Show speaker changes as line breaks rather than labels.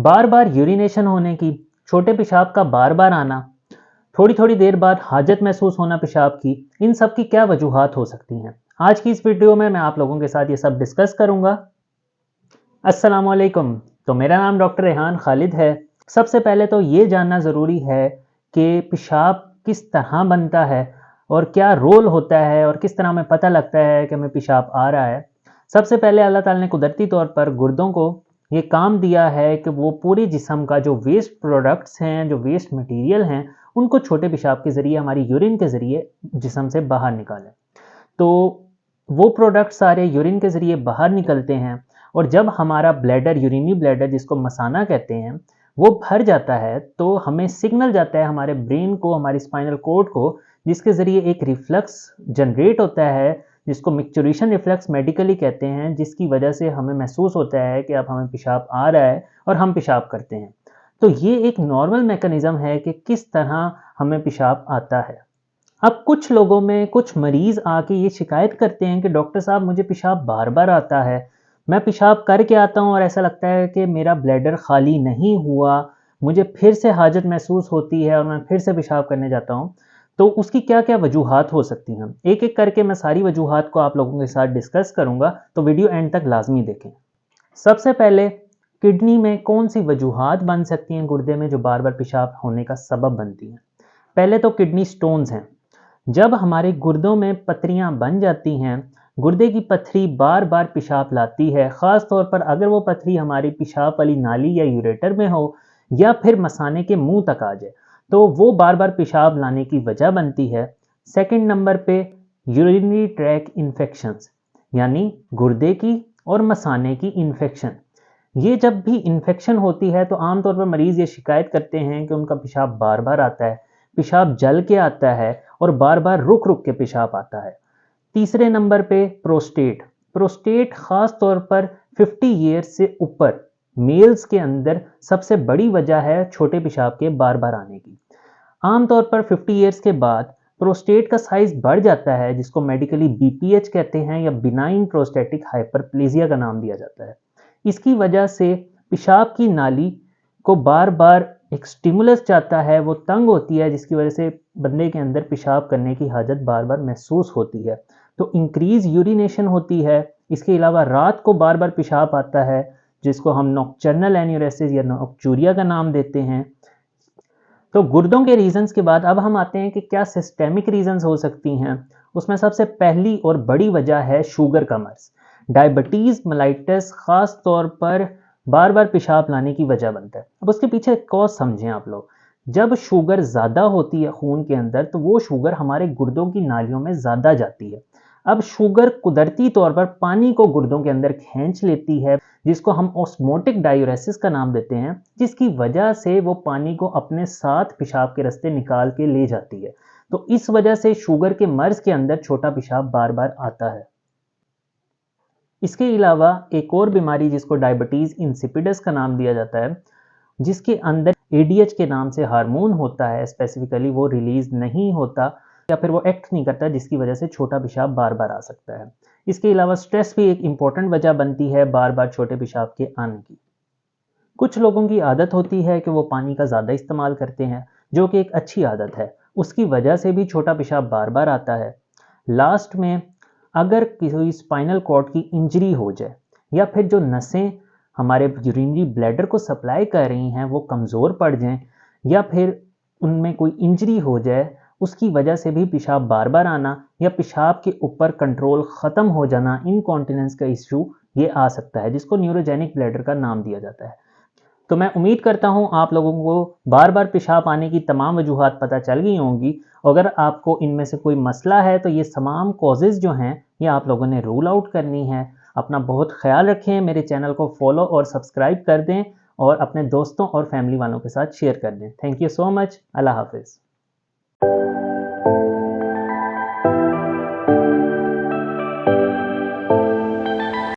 बार बार urination होने की, छोटे पेशाब का बार बार आना, थोड़ी थोड़ी देर बाद हाजत महसूस होना पेशाब की, इन सब की क्या वजूहात हो सकती हैं। आज की इस वीडियो में मैं आप लोगों के साथ ये सब डिस्कस करूंगा। अस्सलाम वालेकुम। तो मेरा नाम डॉक्टर रेहान खालिद है। सबसे पहले तो ये जानना ज़रूरी है कि पेशाब किस तरह बनता है और क्या रोल होता है और किस तरह हमें पता लगता है कि हमें पेशाब आ रहा है। सबसे पहले अल्लाह ताला ने कुदरती तौर पर गुर्दों को ये काम दिया है कि वो पूरे जिस्म का जो वेस्ट प्रोडक्ट्स हैं, जो वेस्ट मटेरियल हैं, उनको छोटे पेशाब के ज़रिए, हमारी यूरिन के ज़रिए जिस्म से बाहर निकालें। तो वो प्रोडक्ट सारे यूरिन के ज़रिए बाहर निकलते हैं और जब हमारा ब्लैडर, यूरिनी ब्लैडर जिसको मसाना कहते हैं, वो भर जाता है तो हमें सिग्नल जाता है हमारे ब्रेन को, हमारी स्पाइनल कॉर्ड को, जिसके ज़रिए एक रिफ्लक्स जनरेट होता है जिसको मिक्चुरेशन रिफ्लक्स मेडिकली कहते हैं, जिसकी वजह से हमें महसूस होता है कि अब हमें पेशाब आ रहा है और हम पेशाब करते हैं। तो ये एक नॉर्मल मैकेनिज़्म है कि किस तरह हमें पेशाब आता है। अब कुछ लोगों में कुछ मरीज़ आके ये शिकायत करते हैं कि डॉक्टर साहब मुझे पेशाब बार-बार आता है। मैं पेशाब करके आता हूँ और ऐसा लगता है कि मेरा ब्लैडर खाली नहीं हुआ, मुझे फिर से हाजत महसूस होती है और मैं फिर से पेशाब करने जाता हूँ। तो उसकी क्या-क्या वजूहात हो सकती हैं? एक-एक करके मैं सारी वजूहात को आप लोगों के साथ डिस्कस करूँगा, तो वीडियो एंड तक लाज़मी देखें। सबसे पहले किडनी में कौन-सी वजूहात बन सकती हैं गुर्दे में जो बार-बार पेशाब होने का सबब बनती हैं? पहले तो किडनी स्टोन्स हैं। जब हमारे गुर्दों में पथरियां बन जाती हैं, गुर्दे की पथरी बार बार पेशाब लाती है, ख़ास तौर पर अगर वो पथरी हमारी पेशाब वाली नाली या यूरेटर में हो या फिर मसाने के मुंह तक आ जाए, तो वो बार बार पेशाब लाने की वजह बनती है। सेकंड नंबर पे यूरिनरी ट्रैक इन्फेक्शंस, यानी गुर्दे की और मसाने की इन्फेक्शन। ये जब भी इन्फेक्शन होती है तो आमतौर पर मरीज़ ये शिकायत करते हैं कि उनका पेशाब बार बार आता है, पेशाब जल के आता है और बार बार रुक रुक के पेशाब आता है। तीसरे नंबर पे प्रोस्टेट। प्रोस्टेट खास तौर पर 50 ईयर्स से ऊपर मेल्स के अंदर सबसे बड़ी वजह है छोटे पेशाब के बार बार आने की। आमतौर पर 50 ईयर्स के बाद प्रोस्टेट का साइज बढ़ जाता है, जिसको मेडिकली बीपीएच कहते हैं या बिनाइन प्रोस्टेटिक हाइपरप्लेजिया का नाम दिया जाता है। इसकी वजह से पेशाब की नाली को बार बार एक स्टिमुलस चाहता है, वो तंग होती है, जिसकी वजह से बंदे के अंदर पेशाब करने की हाजत बार बार महसूस होती है। तो इंक्रीज यूरिनेशन होती है। इसके अलावा रात को बार बार पेशाब आता है, जिसको हम नॉक्टर्नल एन्यूरेसिस या नॉक्चूरिया का नाम देते हैं। तो गुर्दों के रीजंस के बाद अब हम आते हैं कि क्या सिस्टेमिक रीजंस हो सकती हैं। उसमें सबसे पहली और बड़ी वजह है शुगर का मर्ज। डायबिटीज मेलाइटस खास तौर पर बार बार पेशाब लाने की वजह बनता है। अब उसके पीछे कॉज समझें आप लोग। जब शुगर ज़्यादा होती है खून के अंदर, तो वो शुगर हमारे गुर्दों की नालियों में ज़्यादा जाती है। अब शुगर कुदरती तौर पर पानी को गुर्दों के अंदर खींच लेती है, जिसको हम ऑस्मोटिक डायूरेसिस का नाम देते हैं, जिसकी वजह से वो पानी को अपने साथ पेशाब के रास्ते निकाल के ले जाती है। तो इस वजह से शुगर के मर्ज के अंदर छोटा पेशाब बार बार आता है। इसके अलावा एक और बीमारी जिसको डायबिटीज़ इंसिपिडस का नाम दिया जाता है, जिसके अंदर एडीएच के नाम से हार्मोन होता है, स्पेसिफिकली वो रिलीज नहीं होता या फिर वो एक्ट नहीं करता, जिसकी वजह से छोटा पेशाब बार बार आ सकता है। इसके अलावा स्ट्रेस भी एक इम्पॉर्टेंट वजह बनती है बार बार छोटे पेशाब के आने की। कुछ लोगों की आदत होती है कि वो पानी का ज़्यादा इस्तेमाल करते हैं, जो कि एक अच्छी आदत है। उसकी वजह से भी छोटा पेशाब बार बार आता है। लास्ट में अगर किसी स्पाइनल कॉर्ड की इंजरी हो जाए या फिर जो नसें हमारे यूरिनरी ब्लैडर को सप्लाई कर रही हैं वो कमज़ोर पड़ जाएं या फिर उनमें कोई इंजरी हो जाए, उसकी वजह से भी पेशाब बार बार आना या पेशाब के ऊपर कंट्रोल ख़त्म हो जाना, इनकॉन्टिनेंस का इशू ये आ सकता है, जिसको न्यूरोजेनिक ब्लैडर का नाम दिया जाता है। तो मैं उम्मीद करता हूँ आप लोगों को बार बार पेशाब आने की तमाम वजूहात पता चल गई होंगी। अगर आपको इनमें से कोई मसला है तो ये तमाम कॉजेज़ जो हैं ये आप लोगों ने रूल आउट करनी है। अपना बहुत ख्याल रखें, मेरे चैनल को फॉलो और सब्सक्राइब कर दें और अपने दोस्तों और फैमिली वालों के साथ शेयर कर दें। Thank you so much. अल्लाह हाफिज़।